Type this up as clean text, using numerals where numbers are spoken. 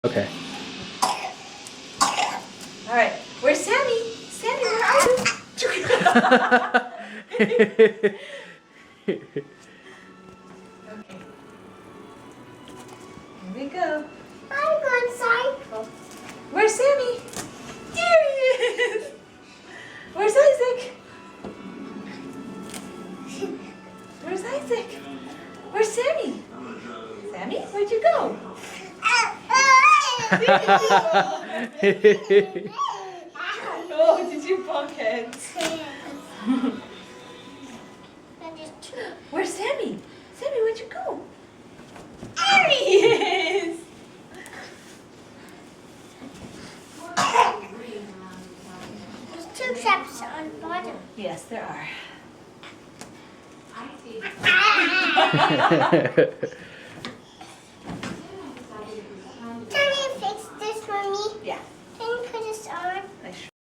Okay. All right. Where's Sammy? Sammy, where are you? Okay. Here we go. I'm going cycle. Where's Sammy? There he is. Where's Isaac? Where's Isaac? Where's Sammy? Sammy, where'd you go? Oh, did you bump heads? Where's Sammy? Sammy, where'd you go? There he is. There's 2 steps on the bottom. Yes, there are. Can you fix this for me? Yeah.